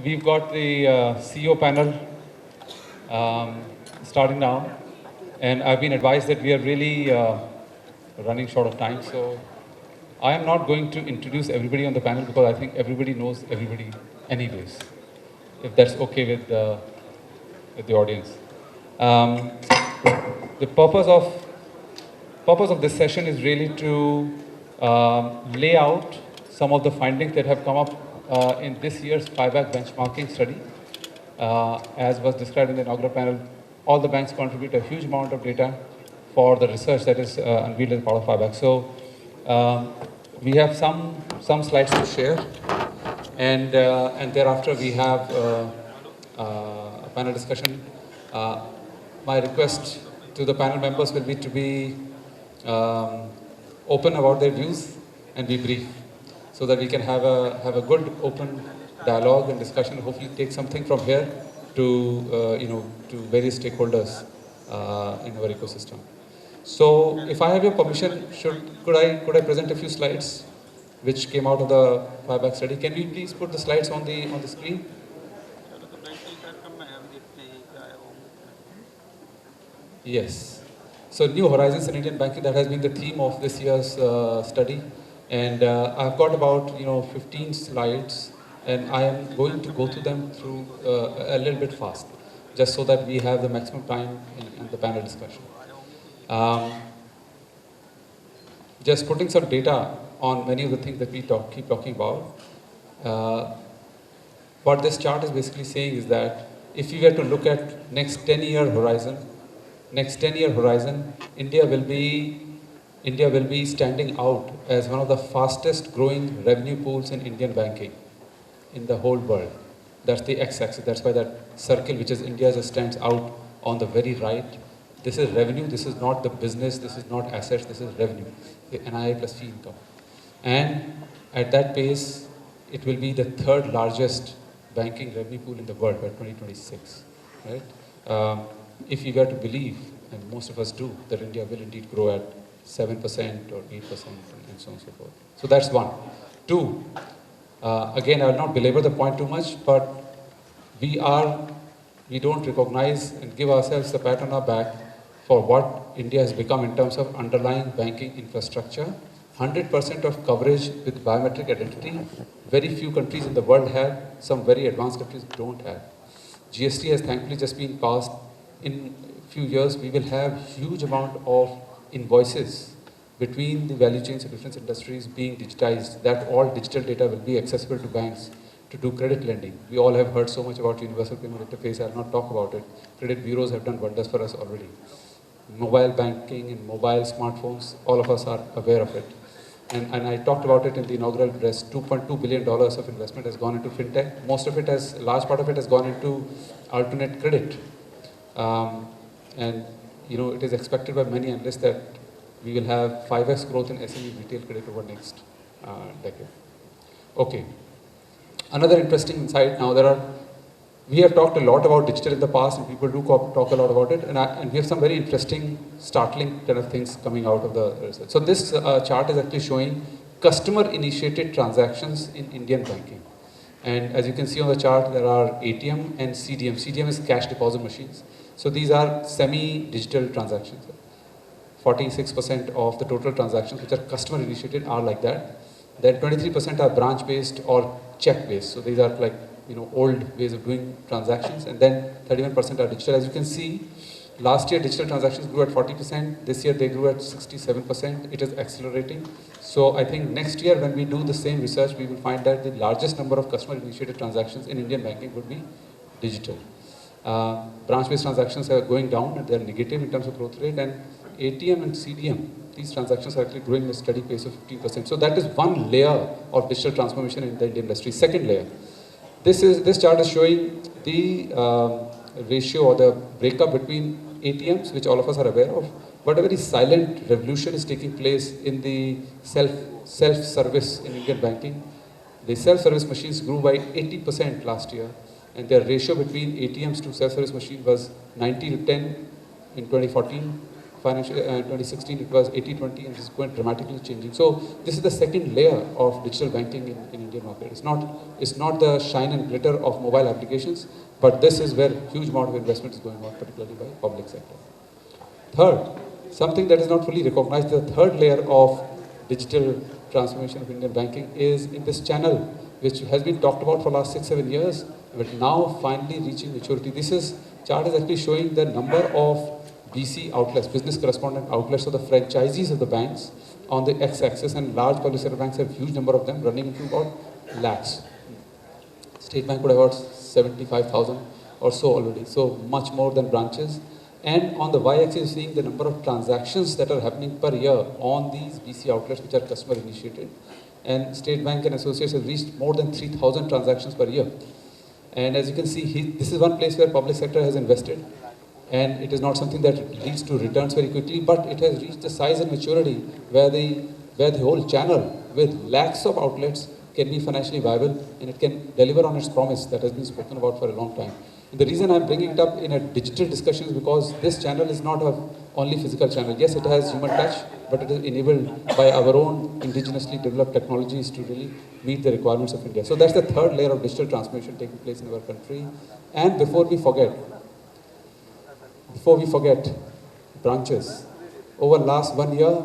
we've got the CEO panel starting now, and I've been advised that we are really running short of time. So I am not going to introduce everybody on the panel because I think everybody knows everybody anyways, if that's okay with the audience. Um, the purpose of this session is really to lay out some of the findings that have come up in this year's buyback benchmarking study. As was described in the inaugural panel, all the banks contribute a huge amount of data for the research that is unveiled as part of buyback. So we have some slides to share, and thereafter we have a panel discussion. My request to the panel members will be to be open about their views and be brief, so that we can have a good open dialogue and discussion. Hopefully, take something from here to to various stakeholders in our ecosystem. So, if I have your permission, could I present a few slides which came out of the buyback study? Can we please put the slides on the screen? Yes. So new horizons in Indian banking, that has been the theme of this year's study. And I've got about 15 slides, and I am going to go through them through a little bit fast, just so that we have the maximum time in the panel discussion. Just putting some data on many of the things that we keep talking about. What this chart is basically saying is that if we were to look at next 10-year horizon, India will be standing out as one of the fastest growing revenue pools in Indian banking in the whole world. That's the x-axis. That's why that circle, which is India, just stands out on the very right. This is revenue. This is not the business. This is not assets. This is revenue, the NII plus fee income. And at that pace, it will be the third largest banking revenue pool in the world by 2026. Right? If we were to believe, and most of us do, that India will indeed grow at 7% or 8% and so on and so forth. So that's one. Two, again, I will not belabor the point too much, but we don't recognize and give ourselves the pat on our back for what India has become in terms of underlying banking infrastructure. 100% of coverage with biometric identity. Very few countries in the world have, some very advanced countries don't have. GST has thankfully just been passed. In a few years, we will have huge amount of invoices between the value chains of different industries being digitized, that all digital data will be accessible to banks to do credit lending. We all have heard so much about universal payment interface. I will not talk about it. Credit bureaus have done wonders for us already. Mobile banking and mobile smartphones, all of us are aware of it. And I talked about it in the inaugural address. $2.2 billion of investment has gone into fintech. Most of it a large part of it has gone into alternate credit. And it is expected by many analysts that we will have 5x growth in SME retail credit over next decade. Okay. Another interesting insight now, we have talked a lot about digital in the past, and people do talk a lot about it, and we have some very interesting, startling kind of things coming out of the research. So this chart is actually showing customer-initiated transactions in Indian banking. And as you can see on the chart, there are ATM and CDM. CDM is cash deposit machines. So these are semi-digital transactions. 46% of the total transactions which are customer-initiated are like that. Then 23% are branch-based or check-based. So these are like old ways of doing transactions. And then 31% are digital. As you can see, last year digital transactions grew at 40%. This year they grew at 67%. It is accelerating. So I think next year when we do the same research, we will find that the largest number of customer-initiated transactions in Indian banking would be digital. Branch-based transactions are going down, and they are negative in terms of growth rate. And ATM and CDM, these transactions are actually growing at a steady pace of 15%. So that is one layer of digital transformation in the Indian industry. Second layer. This chart is showing the ratio or the breakup between ATMs, which all of us are aware of, but a very silent revolution is taking place in the self-service in Indian banking. The self-service machines grew by 80% last year, and their ratio between ATMs to self-service machine was 90 to 10 in 2014, 2016 it was 80-20, and it's going dramatically changing. So this is the second layer of digital banking in Indian market. It's not the shine and glitter of mobile applications, but this is where huge amount of investment is going on, particularly by public sector. Third, something that is not fully recognized, the third layer of digital transformation of Indian banking is in this channel, which has been talked about for the last 6-7 years, but now finally reaching maturity. This chart is actually showing the number of BC outlets, business correspondent outlets, so the franchisees of the banks on the x-axis, and large public sector banks have huge number of them, running into about lakhs. State Bank would have about 75,000 or so already, so much more than branches. And on the y-axis, seeing the number of transactions that are happening per year on these BC outlets, which are customer initiated. And State Bank and Associates have reached more than 3,000 transactions per year. And as you can see, this is one place where public sector has invested. And it is not something that leads to returns very quickly, but it has reached the size and maturity where the whole channel with lakhs of outlets can be financially viable, and it can deliver on its promise that has been spoken about for a long time. And the reason I'm bringing it up in a digital discussion is because this channel is not a only physical channel. Yes, it has human touch, but it is enabled by our own indigenously developed technologies to really meet the requirements of India. So that's the third layer of digital transformation taking place in our country. And before we forget, branches. Over last 1 year,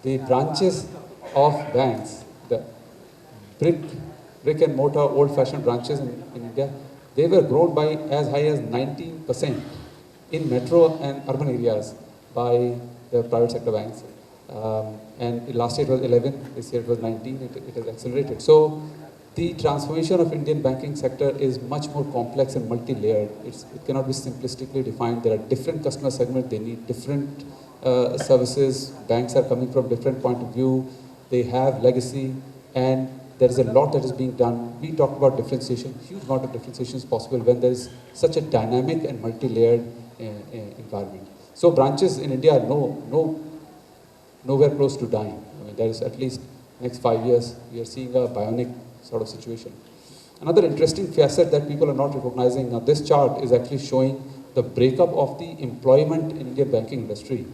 the branches of banks, the brick and mortar old-fashioned branches in India, they were grown by as high as 19% in metro and urban areas by the private sector banks. And last year it was 11, this year it was 19, it has accelerated. So the transformation of Indian banking sector is much more complex and multi-layered. It cannot be simplistically defined. There are different customer segments, they need different services, banks are coming from different point of view, they have legacy, and there is a lot that is being done. We talked about differentiation, huge amount of differentiation is possible when there is such a dynamic and multi-layered environment. So branches in India are nowhere close to dying. I mean, there is at least next 5 years, we are seeing a bionic sort of situation. Another interesting facet that people are not recognizing, now this chart is actually showing the breakup of the employment in Indian banking industry.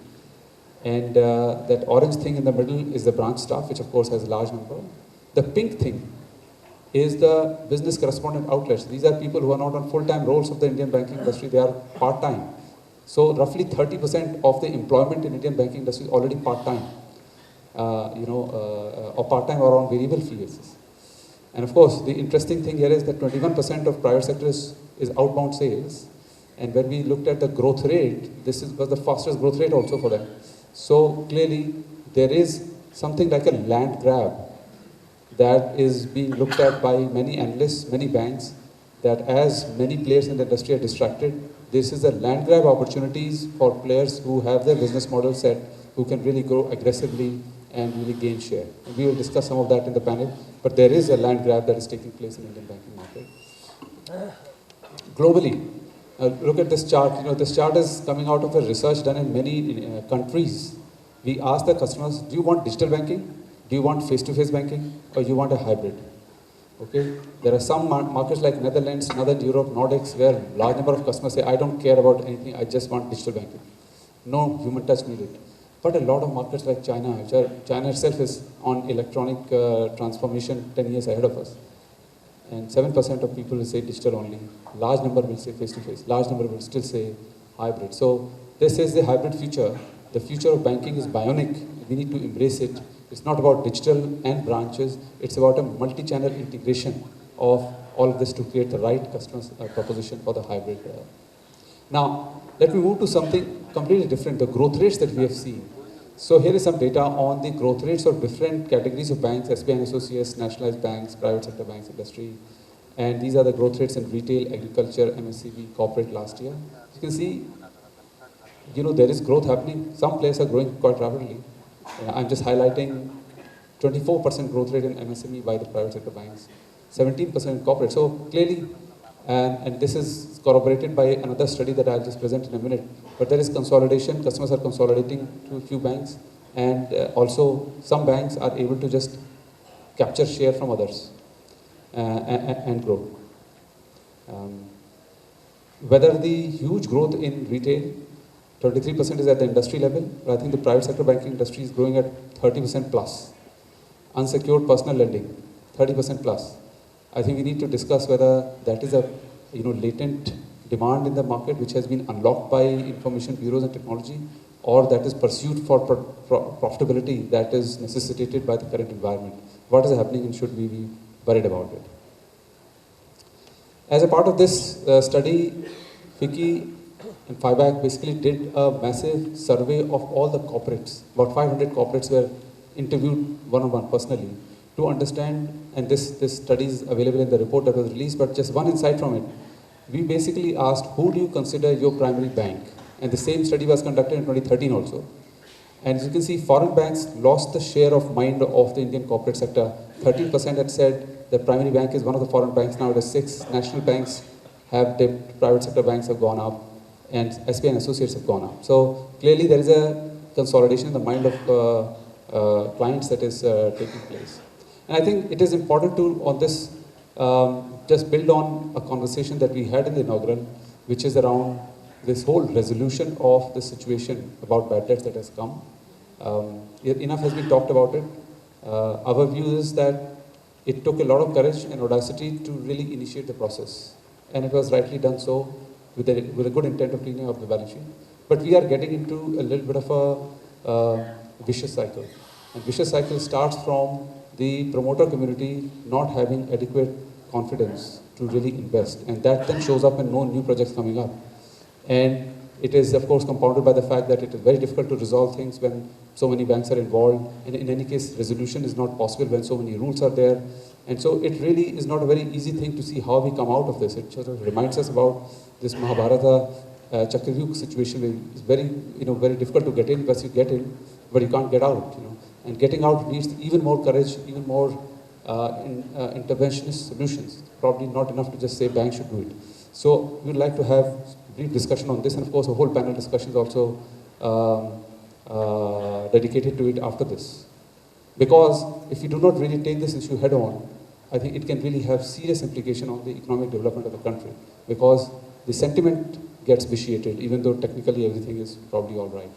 And that orange thing in the middle is the branch staff, which of course has a large number. The pink thing is the business correspondent outlets. These are people who are not on full-time roles of the Indian banking industry, they are part-time. So roughly 30% of the employment in Indian banking industry is already part-time, or part-time or on variable fee basis. And of course, the interesting thing here is that 21% of private sector is outbound sales. And when we looked at the growth rate, was the fastest growth rate also for them. So clearly, there is something like a land grab that is being looked at by many analysts, many banks, that as many players in the industry are distracted, this is a land grab opportunities for players who have their business model set, who can really grow aggressively and really gain share. And we will discuss some of that in the panel, but there is a land grab that is taking place in Indian banking market. Globally, look at this chart. This chart is coming out of a research done in many countries. We asked the customers, do you want digital banking? Do you want face-to-face banking? Or you want a hybrid? Okay. There are some markets like Netherlands, Northern Europe, Nordics, where large number of customers say, I don't care about anything, I just want digital banking. No human touch needed. But a lot of markets like China, China itself is on electronic transformation 10 years ahead of us. And 7% of people will say digital only. Large number will say face-to-face. Large number will still say hybrid. So this is the hybrid future. The future of banking is bionic. We need to embrace it. It's not about digital and branches. It's about a multi-channel integration of all of this to create the right customer proposition for the hybrid. Now, let me move to something completely different, the growth rates that we have seen. So here is some data on the growth rates of different categories of banks, SBI and Associates, nationalized banks, private sector banks, industry. And these are the growth rates in retail, agriculture, MSCB, corporate last year. You can see, there is growth happening. Some players are growing quite rapidly. I'm just highlighting 24% growth rate in MSME by the private sector banks, 17% in corporate. So clearly, and this is corroborated by another study that I'll just present in a minute, but there is consolidation. Customers are consolidating to a few banks, and also some banks are able to just capture share from others and grow. Whether the huge growth in retail, 23% is at the industry level, but I think the private sector banking industry is growing at 30% plus. Unsecured personal lending, 30% plus. I think we need to discuss whether that is a latent demand in the market which has been unlocked by information bureaus and technology, or that is pursued for profitability that is necessitated by the current environment. What is happening and should we be worried about it? As a part of this study, FICCI and FIBAC basically did a massive survey of all the corporates. About 500 corporates were interviewed one-on-one personally to understand, and this study is available in the report that was released, but just one insight from it. We basically asked, who do you consider your primary bank? And the same study was conducted in 2013 also. And as you can see, foreign banks lost the share of mind of the Indian corporate sector. 13% had said the primary bank is one of the foreign banks. Now it is 6. National banks have dipped, private sector banks have gone up, and SBI and associates have gone up. So clearly there is a consolidation in the mind of clients that is taking place. And I think it is important to, on this, just build on a conversation that we had in the inaugural, which is around this whole resolution of the situation about bad debts that has come. Enough has been talked about it. Our view is that it took a lot of courage and audacity to really initiate the process. And it was rightly done so with a good intent of cleaning up the balance sheet. But we are getting into a little bit of a vicious cycle. And vicious cycle starts from the promoter community not having adequate confidence to really invest. And that then shows up in no new projects coming up. And it is, of course, compounded by the fact that it is very difficult to resolve things when so many banks are involved. And in any case, resolution is not possible when so many rules are there. And so it really is not a very easy thing to see how we come out of this. It sort of reminds us about this Mahabharata Chakravyuh situation where it's very, very difficult to get in. Once you get in, but you can't get out. And getting out needs even more courage, even more interventionist solutions. Probably not enough to just say banks should do it. So we'd like to have brief discussion on this, and of course a whole panel discussion is also dedicated to it after this. Because if we do not really take this issue head on, I think it can really have serious implication on the economic development of the country. Because the sentiment gets vitiated, even though technically everything is probably all right.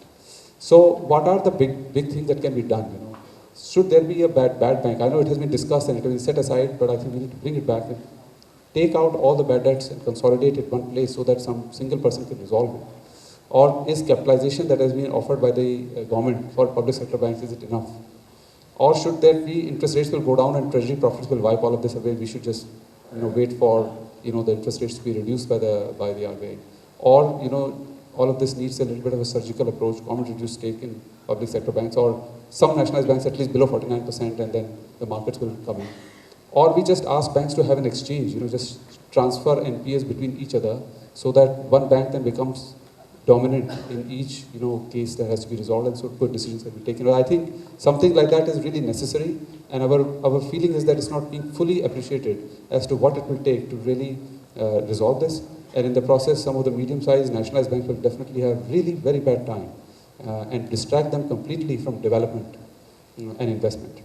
So what are the big things that can be done? Should there be a bad bank? I know it has been discussed and it has been set aside, but I think we need to bring it back. Take out all the bad debts and consolidate it one place so that some single person can resolve it. Or is capitalization that has been offered by the government for public sector banks, is it enough? Or should there be interest rates will go down and treasury profits will wipe all of this away? We should just wait for the interest rates to be reduced by the RBI. Or all of this needs a little bit of a surgical approach, government reduced stake in public sector banks, or some nationalized banks at least below 49%, and then the markets will come in. Or we just ask banks to have an exchange, just transfer NPAs between each other so that one bank then becomes dominant in each case that has to be resolved, and so good decisions can be taken. Well, I think something like that is really necessary, and our feeling is that it's not being fully appreciated as to what it will take to really resolve this. And in the process, some of the medium-sized nationalized banks will definitely have really very bad time and distract them completely from development and investment.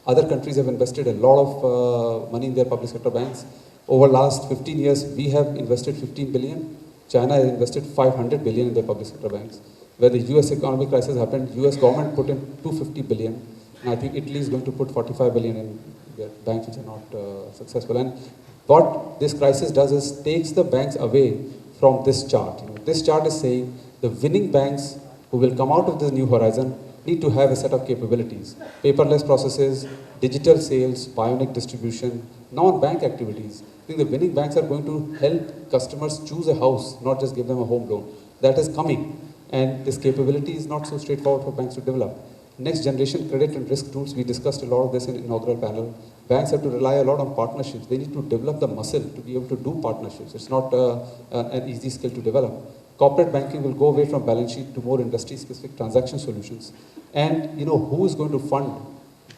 Other countries have invested a lot of money in their public sector banks. Over the last 15 years, we have invested 15 billion. China has invested 500 billion in their public sector banks. Where the US economic crisis happened, US government put in 250 billion. And I think Italy is going to put 45 billion in their banks which are not successful. And what this crisis does is takes the banks away from this chart. This chart is saying the winning banks who will come out of this new horizon need to have a set of capabilities. Paperless processes, digital sales, bionic distribution, non-bank activities. I think the winning banks are going to help customers choose a house, not just give them a home loan. That is coming. And this capability is not so straightforward for banks to develop. Next generation credit and risk tools, we discussed a lot of this in inaugural panel. Banks have to rely a lot on partnerships. They need to develop the muscle to be able to do partnerships. It's not an easy skill to develop. Corporate banking will go away from balance sheet to more industry-specific transaction solutions. And who is going to fund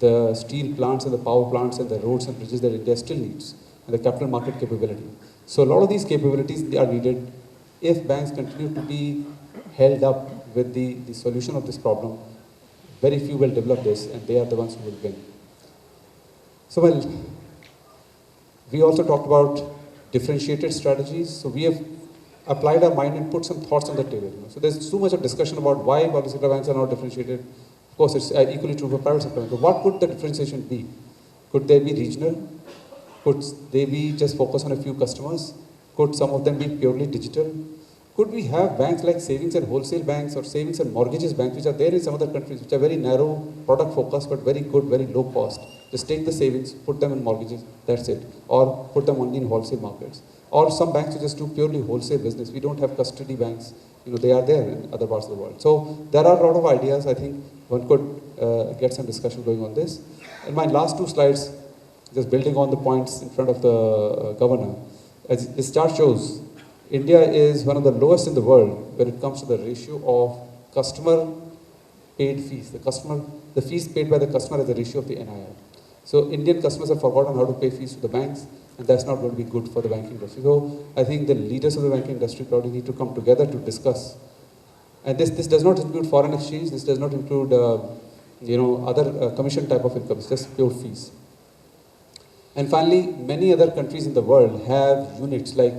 the steel plants and the power plants and the roads and bridges that India still needs, and the capital market capability. So a lot of these capabilities are needed. If banks continue to be held up with the solution of this problem, very few will develop this, and they are the ones who will win. So we also talked about differentiated strategies. So we have applied our mind and put some thoughts on the table. So there's too much of discussion about why public sector banks are not differentiated. Of course, it's equally true for private sector banks. But what could the differentiation be? Could they be regional? Could they be just focused on a few customers? Could some of them be purely digital? Could we have banks like savings and wholesale banks or savings and mortgages banks, which are there in some other countries, which are very narrow, product focused, but very good, very low cost? Just take the savings, put them in mortgages, that's it. Or put them only in wholesale markets. Or some banks who just do purely wholesale business. We don't have custody banks. They are there in other parts of the world. So there are a lot of ideas. I think one could get some discussion going on this. And my last two slides, just building on the points in front of the governor. As this chart shows, India is one of the lowest in the world when it comes to the ratio of customer paid fees. The fees paid by the customer as a ratio of the NII. So Indian customers have forgotten how to pay fees to the banks, and that's not going to be good for the banking industry. So I think the leaders of the banking industry probably need to come together to discuss. And this does not include foreign exchange. This does not include other commission type of income. It's just pure fees. And finally, many other countries in the world have units, like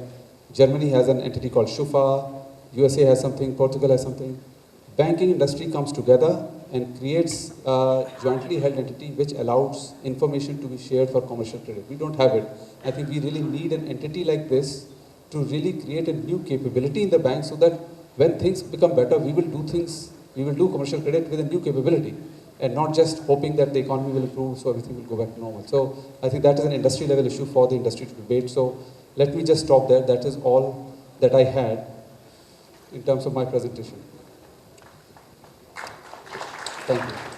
Germany has an entity called Schufa, USA has something, Portugal has something. Banking industry comes together and creates a jointly held entity which allows information to be shared for commercial credit. We don't have it. I think we really need an entity like this to really create a new capability in the bank, so that when things become better, we will do commercial credit with a new capability, and not just hoping that the economy will improve so everything will go back to normal. So I think that is an industry level issue for the industry to debate. So let me just stop there. That is all that I had in terms of my presentation. Thank you.